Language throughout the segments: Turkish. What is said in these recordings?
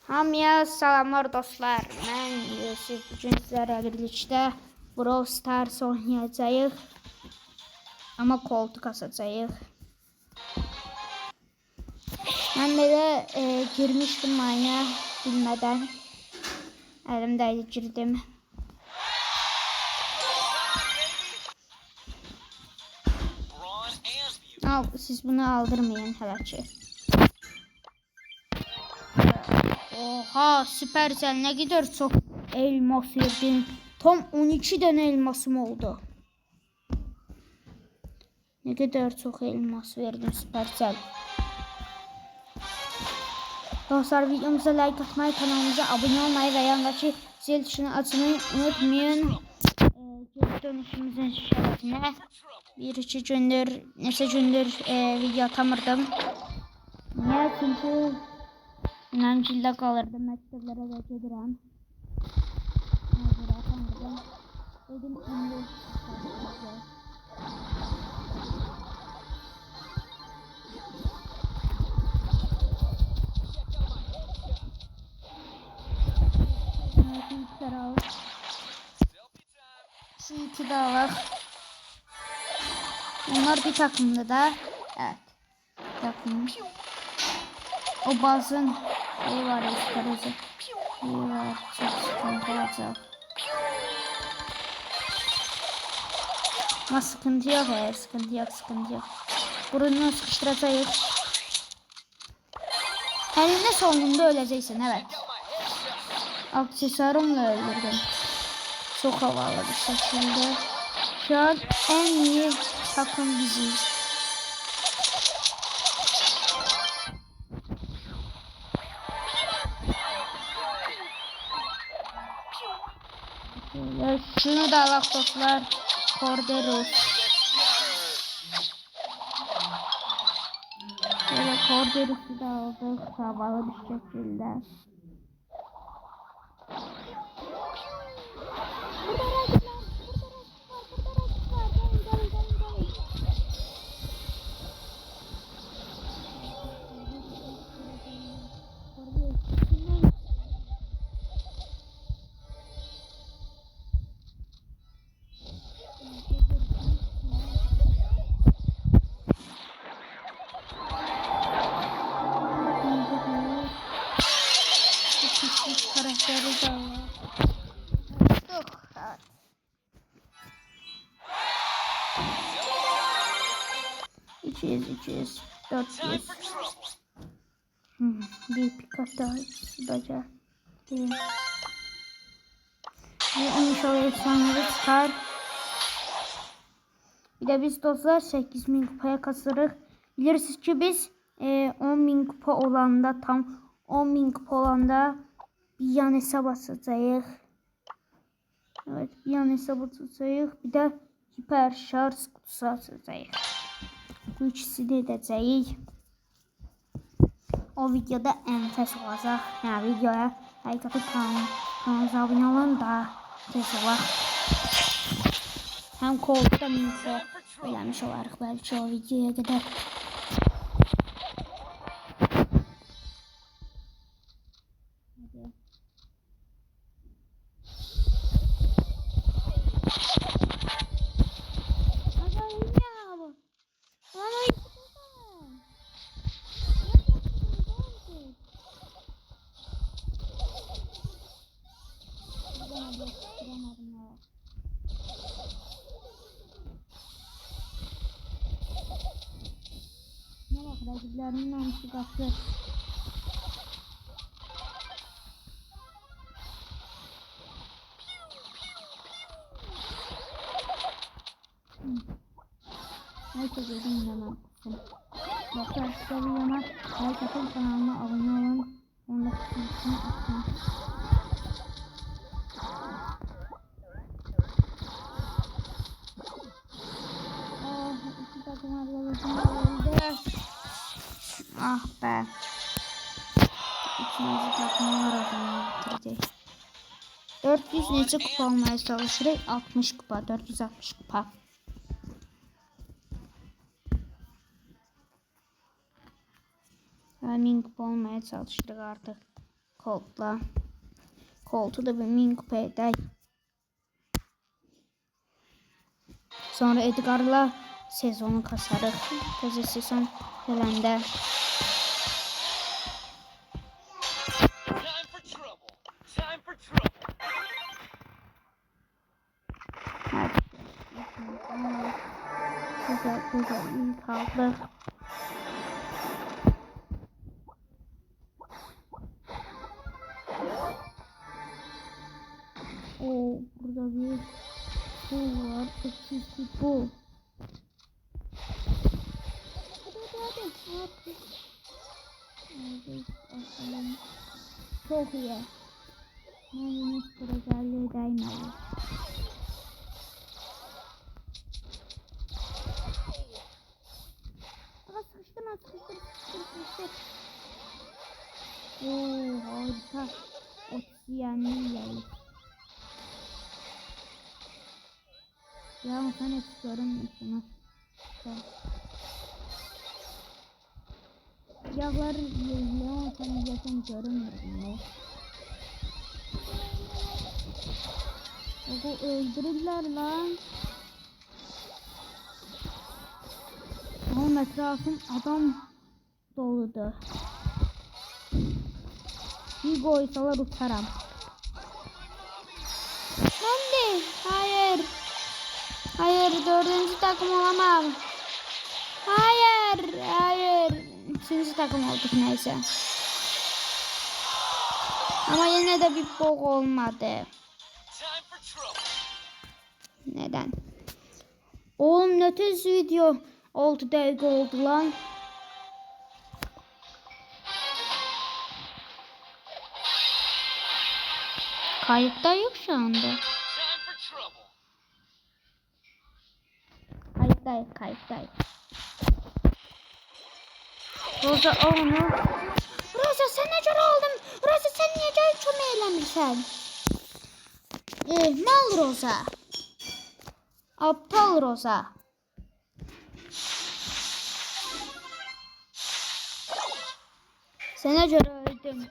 Hamıya salamlar dostlar. Mən Yusuf. Bugün sizlərlə birlikdə Brawl Stars oynayacağıq. Amma koltuq asacağıq. Mən belə girmişdim maya bilmədən. Əlimdəydi girdim. Siz bunu aldırmayın hələ ki. Oha, Supercell ne kadar çok elmas verdin. Tam 12 tane elmasım oldu. Ne kadar çok elmas verdin Supercell. Dostlar, videomuza like atmayı, kanalımıza abone olmayı ve yanındaki zil tuşunu açmayı unutmayın. Geri dönüşümüzün şerefine. Bir-iki gündür, neçə gündür video atamırdım. Niye? Çünkü İnancılda kalırdım, məktəblərə də gedirəm. Dedim, indi şu iki dağlıq. Onlar bir takımda da. Evet. Takım. O bazın şey var ya, çıkarıcı. İyi var. Çok sıkıntı olacak. Ama sıkıntı yok ya. Sıkıntı yok. Burnunu sıkıştıracağız. Elinde sonunda öleceksin, evet. Aksesuarımla öldürdüm. Çok havalı bir şekilde. Şu an en iyi takım bizim. Şunu da alak dostlar. Corderus. Böyle Corderus'u da aldık. Havalı bir şekilde. Karakteri de var. 200, 400. Bir pikat daha sıdaca. İnşallah efsaneleri çıkar. Bir de biz dostlar 8000 kupaya kasırıq. Bilirsiniz ki biz 10.000 kupa olanda, tam 10.000 kupa olanda bir yan hesap açacağıq. Evet, bir yan hesap açacağıq. Bir de hiper şarj kutusu açacağıq. Bu ikisini edəcəyik. O videoda enfes olacaq. Yəni videoya like atıp kanalımıza abone olun da tez olaq. Hem koltukda minsə eləmiş olarıq belki o videoya qədər. Ne bak, rakiplerinin namusu kaçtı. Neyse, dedim hemen. Dostlar, size videoma like atın, kanalıma abone olun. Onda kutusunu atın. İki takım arkadaşım. Ah be. İkinci takımlar bitirdik. 400 neçə kupa almaya çalışırıq? 60 kupa, 460 kupa. Ve 1000 kupa olmaya çalışırıq artık. Colt'la. Colt'u da bir 1000 kupa eder. Sonra Edgar'la sezonu kasarıq. Təzə sezon gələndə. Güzel iyi kaldı. Oo, burada bir bu var. Ötesi bu. Hadi. Çok iyi. Mayonez güzelliği değmeli. Sıkıştır. Oo, harika. Oksijenli yayı. Ya sen hiç görünmüyorsun ha. Silahlar yiyelim ama sen zaten görünmüyorsun ya. Oku öldürürler lan. Ama etrafım adam doludu. Bir koysalar uçarım. Ben de. Hayır 4. takım olamam. Hayır. 3. takım olduk neyse. Ama yine de bir bok olmadı. Neden? Oğlum ne tez video 6 dakika oldu lan. Kayıtta yok şu anda. Kayıttayız. Roza onu. Roza sen ne cara aldın? Roza sen niye gel çok eğlenirsen? Mal Roza. Aptal Roza. Sana göre öldüm.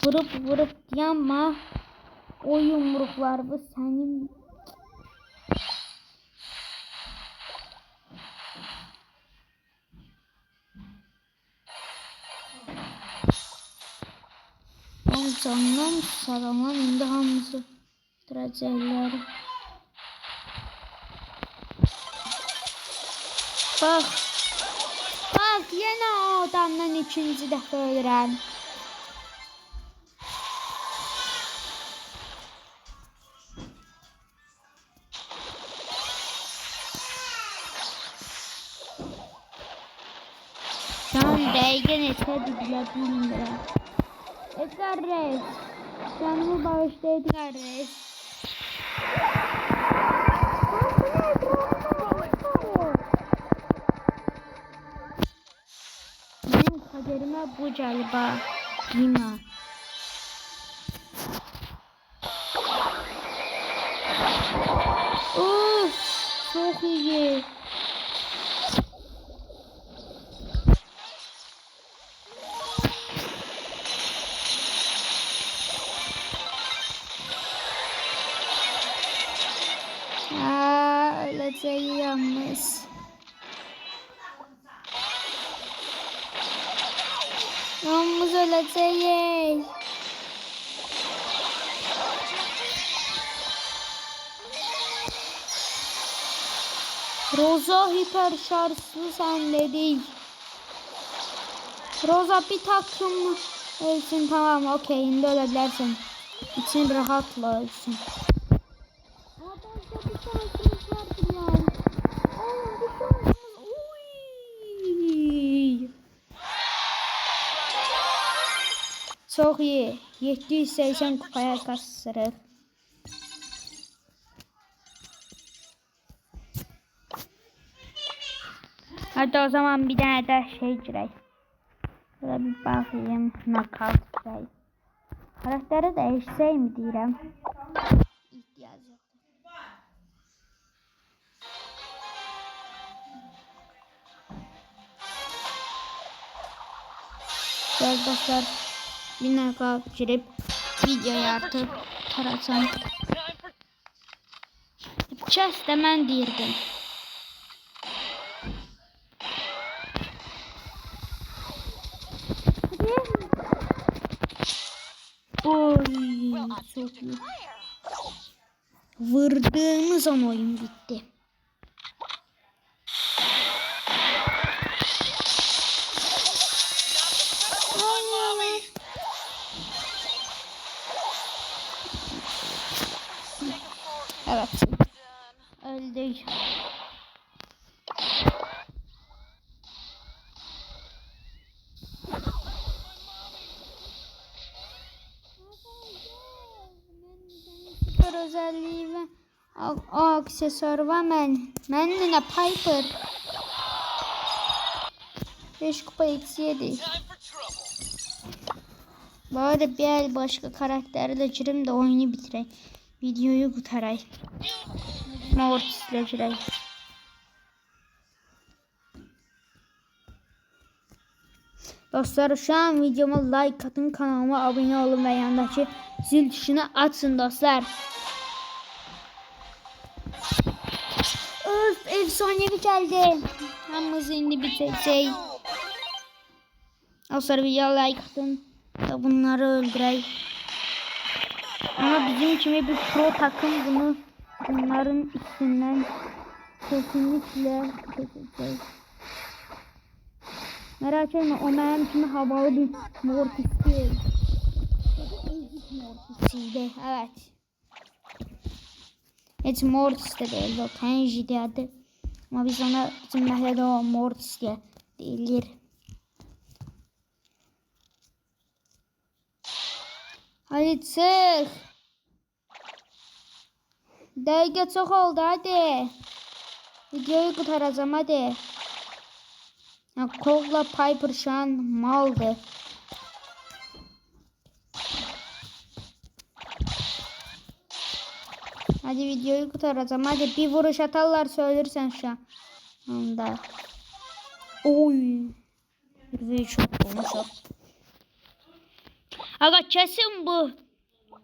Vurup yanma. O yumruklar bu senin. Canım saramam indi hamısı dirəcəklər. Bak yine o adamdan 2. dəfə ölürəm. Şu an dəqiqə neçə bilə bilmirəm. Edgar Reis. Canımı bağışla Edgar Reis. Benim kaderime bu galiba. Lima. Of, çok iyi. Öleceğiz. Yalnız öleceğiz. Roza hiper şarjlı sende değil. Roza bir takım ölsün tamam okey şimdi ölebilirsin. İçin rahatla ölsün. Çok iyi. 780 kupaya kasırıq. Hadi o zaman bir tane de şey girək. Şöyle bir bakayım. Knockout şey. Karakteri değişsey mi diyeyim? İhtiyaç yok. Bəli dostlar, bir dəqiqə girib videoyu artıq tarasam. Kəs də mən deyirdim. Oy, çok iyi. Vırdığımız an oyun bitti. Evet. Öldük. Süper özelliği ve aksesuar var ben ne Piper 5 kupa eksiğiydi. Bu arada bir el başka karakterle girim de oyunu bitireyim. Videoyu kurtarayım. Mortis'le gireyim. Dostlar şu an videoma like atın, kanalıma abone olun ve yandaki zil tuşuna açın dostlar. Öf, efsanevi geldi. Hamımız indi bitecek. Dostlar videoya like atın da bunları öldüreyim. Ama bizim kimi bir pro takım bunların üstünden kesinlikle geçecek. Merak etme, o benim kimi havalı bir Mortis değil. Ezik Mortis'iydi, evet. Hiç Mortis de değil, o Tenji diye adı. Ama biz ona bizim mahallede o Mortis diye değildir. Hadi çık. Dakika çok oldu, hadi. Videoyu kurtaracağım, hadi. Cole'la Piper şu an maldı. Hadi videoyu kurtaracağım. Hadi bir vuruş atarlarsa ölürsen şu an. Onda. Oy. Bir çok olmuş. Aga kesin bu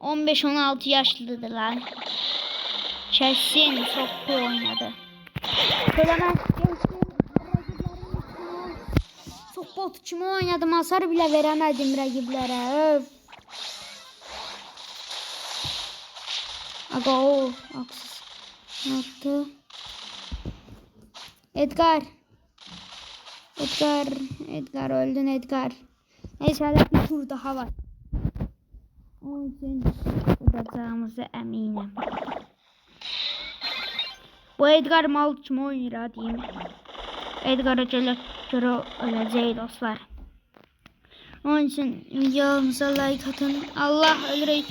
15-16 yaşlıdır lan. Kesin çok iyi oynadı. Söylemez kesin. Çok bot kimi oynadım, hasar bile veremedim rakiplere. Öf. Aga o haksız. Ne yaptı? Edgar öldün Edgar. Neyse hala bir tur daha var. Onun için bulacağımıza eminim. Bu Edgar mal kimi oynar diyeyim. Edgar'a göre öleceğiz dostlar. Onun için videomuza like atın. Allah ölürey.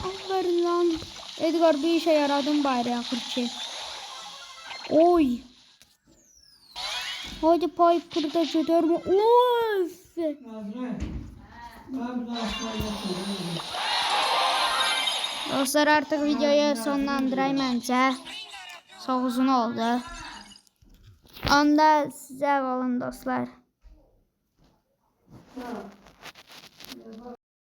Aferin lan. Edgar bir işe yaradın bari ya kırçı. Oy. Hadi Piper'da gider mi? Of. Dostlar artık videoyu sonlandırayım bence. Çok uzun oldu. Onda size olun dostlar.